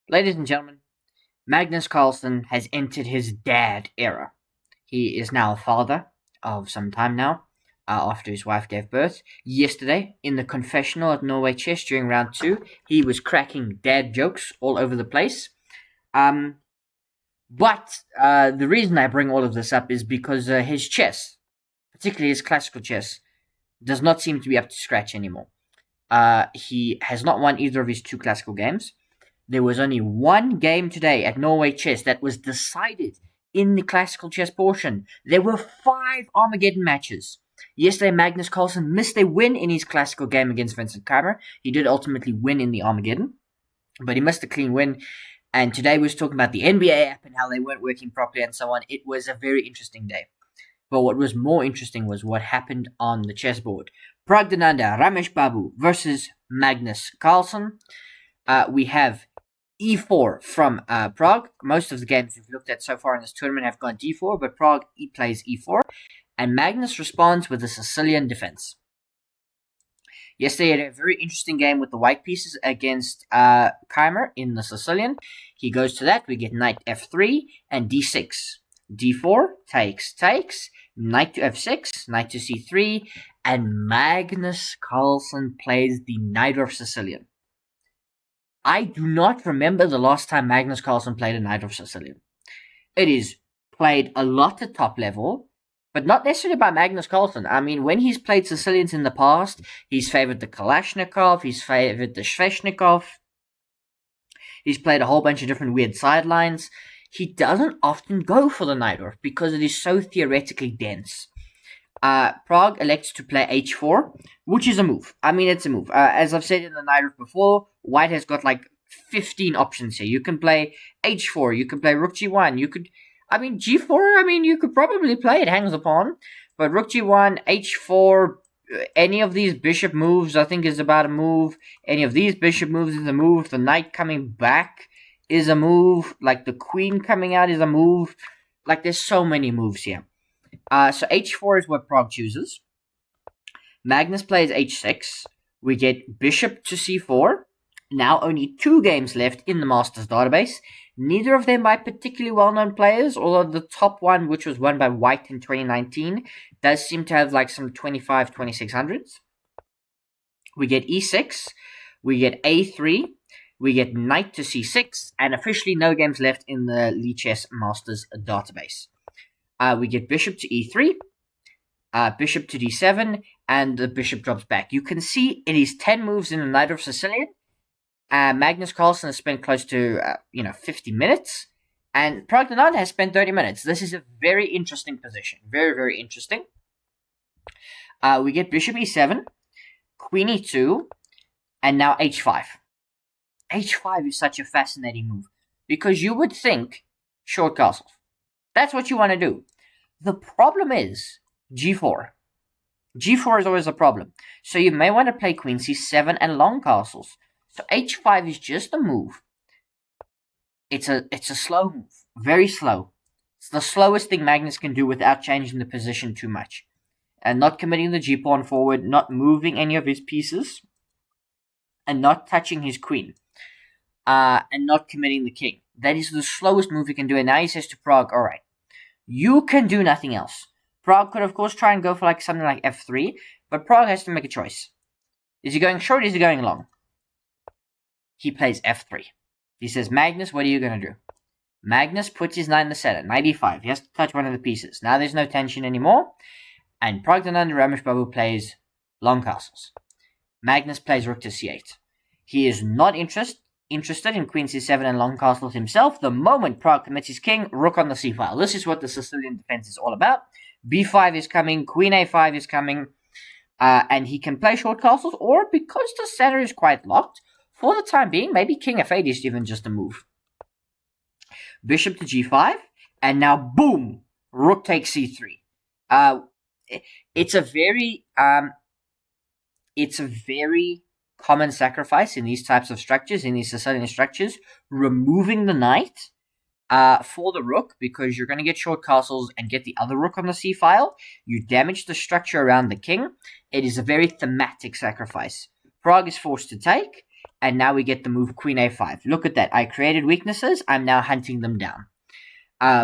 Ladies and gentlemen, Magnus Carlsen has entered his dad era. He is now a father of some time now, after his wife gave birth. Yesterday, in the confessional at Norway Chess during round 2, he was cracking dad jokes all over the place. Um, but the reason I bring all of this up is because his chess, particularly his classical chess, does not seem to be up to scratch anymore. He has not won either of his two classical games. There was only one game today at Norway Chess that was decided in the classical chess portion. There were 5 Armageddon matches. Yesterday, Magnus Carlsen missed a win in his classical game against Vincent Keymer. He did ultimately win in the Armageddon, but he missed a clean win. And today we was talking about the NBA app and how they weren't working properly and so on. It was a very interesting day. But what was more interesting was what happened on the chessboard. Praggnanandhaa Ramesh Babu versus Magnus Carlsen. We have e4 from Prague. Most of the games we've looked at so far in this tournament have gone d4, but Prague plays e4. And Magnus responds with a Sicilian defense. Yesterday, he had a very interesting game with the white pieces against Keymer in the Sicilian. He goes to that. We get knight f3 and d6. d4, takes, knight to f6, knight to c3, and Magnus Carlsen plays the Najdorf Sicilian. I do not remember the last time Magnus Carlsen played a Najdorf Sicilian. It is played a lot at top level, but not necessarily by Magnus Carlsen. I mean, when he's played Sicilians in the past, he's favored the Kalashnikov, he's favored the Sveshnikov, he's played a whole bunch of different weird sidelines. He doesn't often go for the Najdorf because it is so theoretically dense. Prague elects to play h4, which is a move. I mean, it's a move. As I've said in the Najdorf before, White has got like 15 options here. You can play h4, you can play rook g1, you could... I mean, g4, you could probably play it, hangs upon. But rook g1, h4, any of these bishop moves, I think, is about a move. Any of these bishop moves is a move. The knight coming back is a move. Like, the queen coming out is a move. Like, there's so many moves here. So h4 is what Prague chooses. Magnus plays h6. We get bishop to c4. Now only 2 games left in the Masters database. Neither of them by particularly well-known players, although the top one, which was won by White in 2019, does seem to have like some 2600s. We get e6. We get a3. We get knight to c6. And officially no games left in the Lichess Masters database. We get bishop to e3, bishop to d7, and the bishop drops back. You can see it is 10 moves in the Najdorf Sicilian. Magnus Carlsen has spent close to 50 minutes, and Praggnanandhaa has spent 30 minutes. This is a very interesting position. Very, very interesting. We get bishop e7, queen e2, and now h5. h5 is such a fascinating move, because you would think short castles. That's what you want to do. The problem is g4. g4 is always a problem. So you may want to play queen c7 and long castles. So h5 is just a move. It's a slow move. Very slow. It's the slowest thing Magnus can do without changing the position too much. And not committing the g-pawn forward, not moving any of his pieces, and not touching his queen. And not committing the king. That is the slowest move he can do. And now he says to Prague, alright, you can do nothing else. Prague could, of course, try and go for something like f3, but Prague has to make a choice. Is he going short or is he going long? He plays f3. He says, Magnus, what are you going to do? Magnus puts his knight in the center, knight e5. He has to touch one of the pieces. Now there's no tension anymore. And Praggnanandhaa Ramesh Babu plays long castles. Magnus plays rook to c8. He is not interested in queen c7 and long castles himself. The moment Prague commits his king, rook on the c-file. This is what the Sicilian defense is all about. b5 is coming, queen a5 is coming, and he can play short castles, or because the center is quite locked, for the time being, maybe king f8 is even just a move. Bishop to g5, and now boom, rook takes c3. It's a very common sacrifice in these types of structures, in these Sicilian structures, removing the knight for the rook, because you're going to get short castles and get the other rook on the c-file. You damage the structure around the king. It is a very thematic sacrifice. Prague is forced to take, And now we get the move queen a5. Look at that. I created weaknesses. I'm now hunting them down.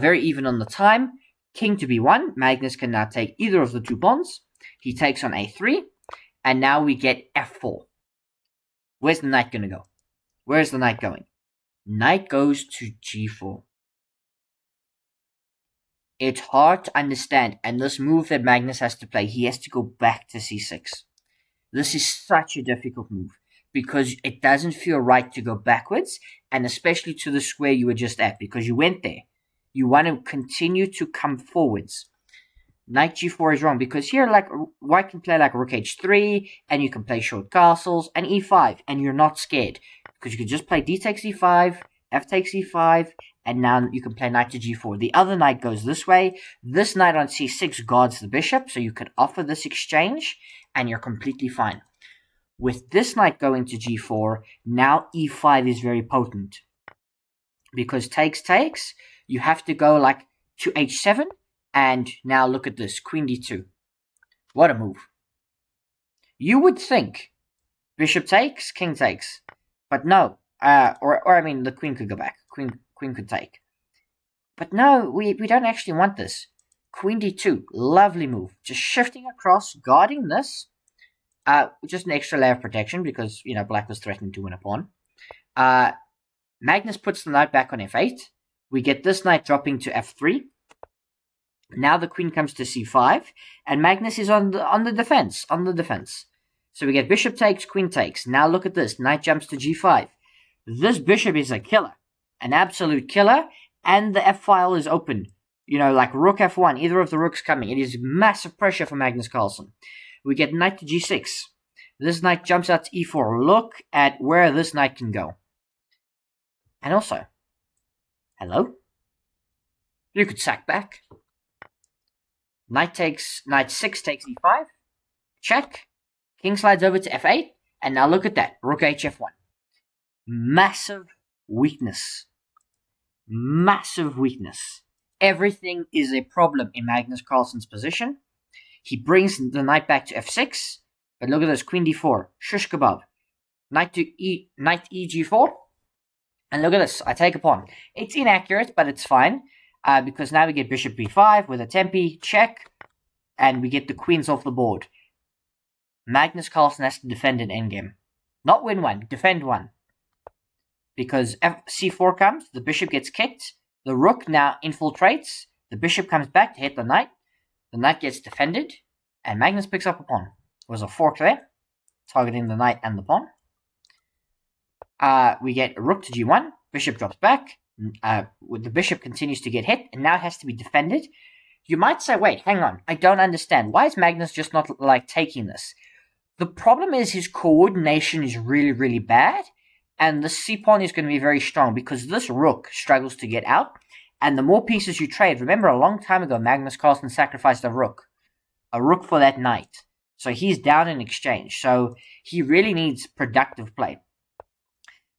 Very even on the time. King to b1. Magnus can now take either of the two pawns. He takes on a3. And now we get f4. Where's the knight going to go? Where's the knight going? Knight goes to g4. It's hard to understand. And this move that Magnus has to play, he has to go back to c6. This is such a difficult move, because it doesn't feel right to go backwards, and especially to the square you were just at, because you went there. You want to continue to come forwards. Knight g4 is wrong, because here, like, white can play like rook h3, and you can play short castles, and e5, and you're not scared, because you can just play d takes e5, f takes e5, and now you can play knight to g4. The other knight goes this way. This knight on c6 guards the bishop, so you could offer this exchange, and you're completely fine. With this knight going to g4, now e5 is very potent. Because takes, you have to go like to h7, and now look at this, queen d2. What a move. You would think bishop takes, king takes, but no. Or I mean, the queen could go back. Queen could take. But no, we don't actually want this. Queen d2, lovely move. Just shifting across, guarding this. Just an extra layer of protection because, you know, black was threatening to win a pawn. Magnus puts the knight back on f8. We get this knight dropping to f3. Now the queen comes to c5, and Magnus is on the defense. So we get bishop takes, queen takes. Now look at this. Knight jumps to g5. This bishop is a killer. An absolute killer. And the f-file is open. You know, like rook f1. Either of the rooks coming. It is massive pressure for Magnus Carlsen. We get knight to g6. This knight jumps out to e4. Look at where this knight can go. And also, hello? You could sack back. Knight 6 takes e5. Check. King slides over to f8. And now look at that. Rook hf1. Massive weakness. Massive weakness. Everything is a problem in Magnus Carlsen's position. He brings the knight back to f6. But look at this. Queen d4. Shish kebab. Knight eg4. And look at this. I take a pawn. It's inaccurate, but it's fine. Because now we get bishop b5 with a tempi. Check. And we get the queens off the board. Magnus Carlsen has to defend an endgame. Not win one. Defend one. Because c4 comes. The bishop gets kicked. The rook now infiltrates. The bishop comes back to hit the knight. The knight gets defended. And Magnus picks up a pawn. There was a fork there. Targeting the knight and the pawn. We get rook to g1. Bishop drops back. The bishop continues to get hit. And now it has to be defended. You might say, wait, hang on. I don't understand. Why is Magnus just not like taking this? The problem is his coordination is really, really bad. And the c-pawn is going to be very strong because this rook struggles to get out. And the more pieces you trade, remember a long time ago, Magnus Carlsen sacrificed a rook. A rook for that knight. So he's down in exchange. So he really needs productive play.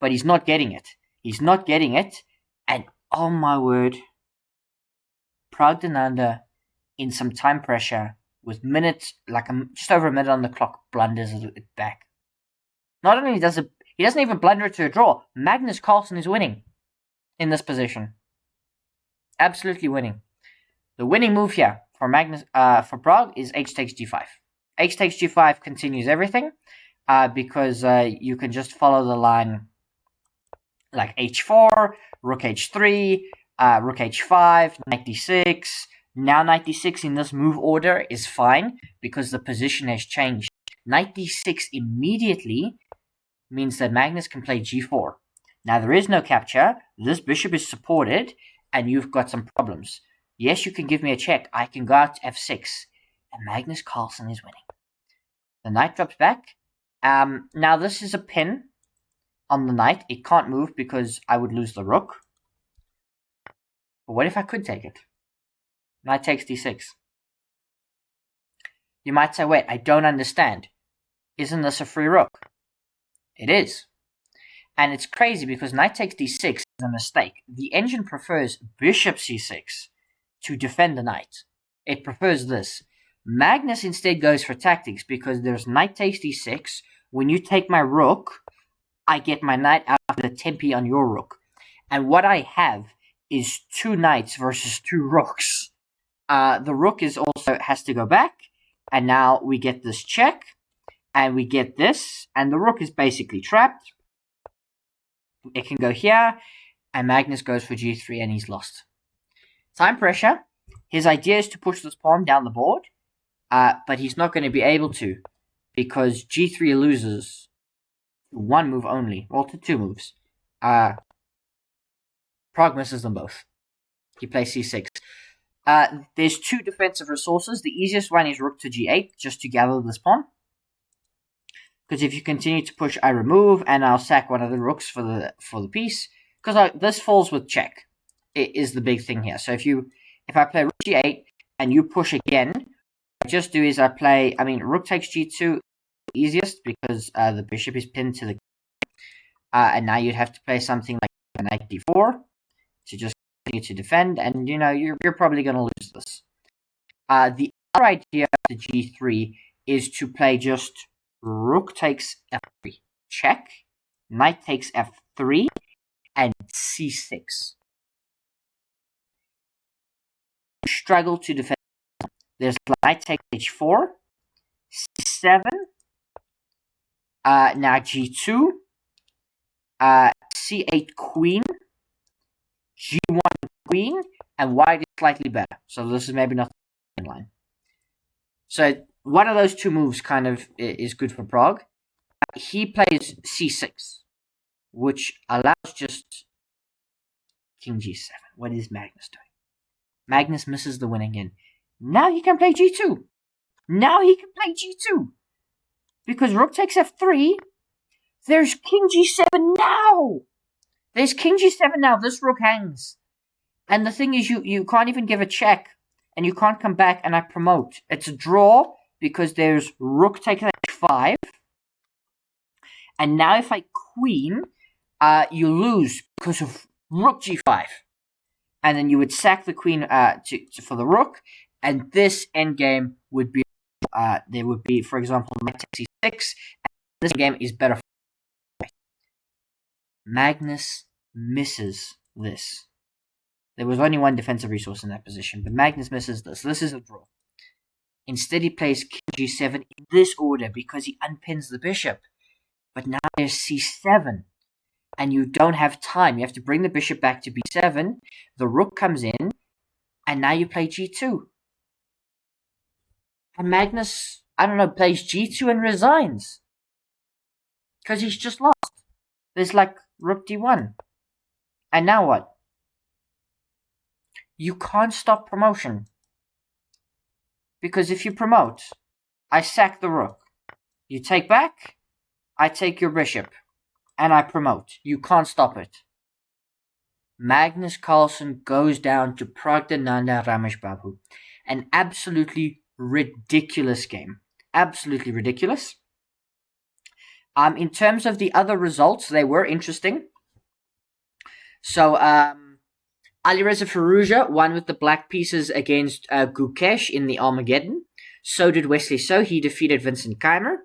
But he's not getting it. He's not getting it. And oh my word, Praggnanandhaa in some time pressure with minutes, like just over a minute on the clock, blunders it back. Not only does it, he doesn't even blunder it to a draw. Magnus Carlsen is winning in this position. Absolutely winning. The winning move here for for Prague is h takes g5. H takes g5 continues everything because you can just follow the line like h4, rook h3, rook h5, knight d6. Now knight d6 in this move order is fine because the position has changed. Knight d6 immediately means that Magnus can play g4. Now there is no capture, this bishop is supported, and you've got some problems. Yes, you can give me a check, I can go out to f6, and Magnus Carlsen is winning. The knight drops back. Now this is a pin on the knight. It can't move because I would lose the rook. But what if I could take it? Knight takes d6. You might say, wait, I don't understand. Isn't this a free rook? It is. And it's crazy because knight takes d6 is a mistake. The engine prefers bishop c6 to defend the knight. It prefers this. Magnus instead goes for tactics because there's knight takes d6. When you take my rook, I get my knight out of the tempi on your rook. And what I have is 2 knights versus 2 rooks. The rook is also has to go back, and now we get this check, and we get this, and the rook is basically trapped. It can go here, and Magnus goes for g3, and he's lost. Time pressure. His idea is to push this pawn down the board, but he's not going to be able to, because g3 loses 1 move only, well, to 2 moves. Pragg misses them both. He plays c6. There's 2 defensive resources. The easiest one is rook to g8, just to gather this pawn. Because if you continue to push, I remove, and I'll sack one of the rooks for the piece. Because this falls with check. It is the big thing here. So if I play rook g8 and you push again, what I just do is rook takes g2, easiest because the bishop is pinned to the and now you'd have to play something like knight d4 to just continue to defend, and you're probably going to lose this. The other idea of the g3 is to play just rook takes f3, check, knight takes f3, and c6. You struggle to defend. There's knight takes h4, c7, now g2, c8 queen, g1 queen, and white is slightly better. So this is maybe not the line. So one of those 2 moves kind of is good for Pragg. He plays c6, which allows just king g7. What is Magnus doing? Magnus misses the win again. Now he can play g2. Because rook takes f3. There's king g7 now. This rook hangs. And the thing is, you can't even give a check. And you can't come back and I promote. It's a draw because there's rook takes h5. And now if I queen, you lose because of rook g5. And then you would sack the queen for the rook. And this endgame would be, there would be, for example, knight takes c6. And this game is better. Magnus misses this. There was only 1 defensive resource in that position, but Magnus misses this. This is a draw. Instead, he plays king g7 in this order because he unpins the bishop. But now there's c7, and you don't have time. You have to bring the bishop back to b7. The rook comes in, and now you play g2. And Magnus, plays g2 and resigns. Because he's just lost. There's like rook d1. And now what? You can't stop promotion. Because if you promote, I sack the rook. You take back, I take your bishop. And I promote. You can't stop it. Magnus Carlsen goes down to Praggnanandhaa Ramesh Babu. An absolutely ridiculous game. Absolutely ridiculous. In terms of the other results, they were interesting. So, Alireza Firouzja won with the black pieces against Gukesh in the Armageddon. So did Wesley So. He defeated Vincent Keymer.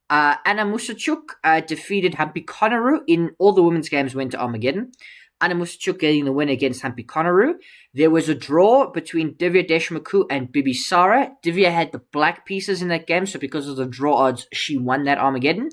Anna Musachuk defeated Hampi Konaru. In all the women's games went to Armageddon. Anna Musachuk getting the win against Hampi Konaru. There was a draw between Divya Deshmukh and Bibi Sara. Divya had the black pieces in that game, so because of the draw odds, she won that Armageddon.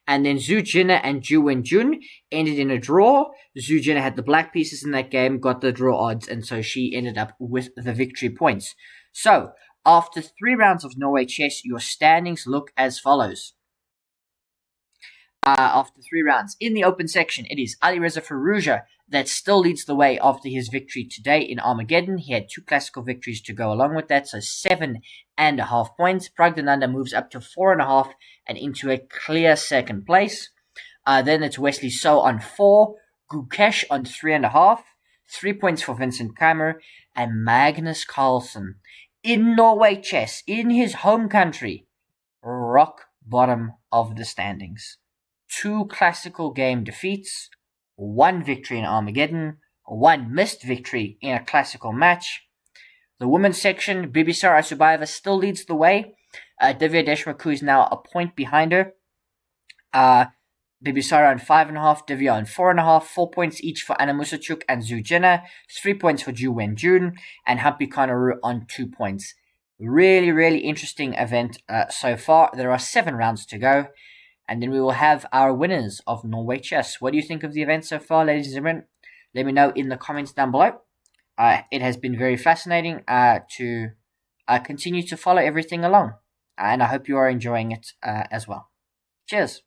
And then Zhu Jin and Zhu Wenjun ended in a draw. Zhu Jin had the black pieces in that game, got the draw odds, and so she ended up with the victory points. So, after 3 rounds of Norway Chess, your standings look as follows. After 3 rounds, in the open section, it is Alireza Firouzja that still leads the way after his victory today in Armageddon. He had 2 classical victories to go along with that, so 7.5 points. Praggnanandhaa moves up to 4.5 and into a clear second place. Then it's Wesley So on 4, Gukesh on 3.5, 3 points for Vincent Keymer, and Magnus Carlsen in Norway Chess, in his home country, rock bottom of the standings. 2 classical game defeats, 1 victory in Armageddon, 1 missed victory in a classical match. The women's section, Bibisar Asubayeva still leads the way. Divya Deshmukh is now a point behind her. Bibisara on 5.5, Divya on 4.5, 4 points each for Anna Musachuk and Zhu Jena, 3 points for Ju Wenjun, and Humpy Konaru on 2 points. Really, really interesting event so far. There are 7 rounds to go, and then we will have our winners of Norway Chess. What do you think of the event so far, ladies and gentlemen? Let me know in the comments down below. It has been very fascinating to continue to follow everything along, and I hope you are enjoying it as well. Cheers!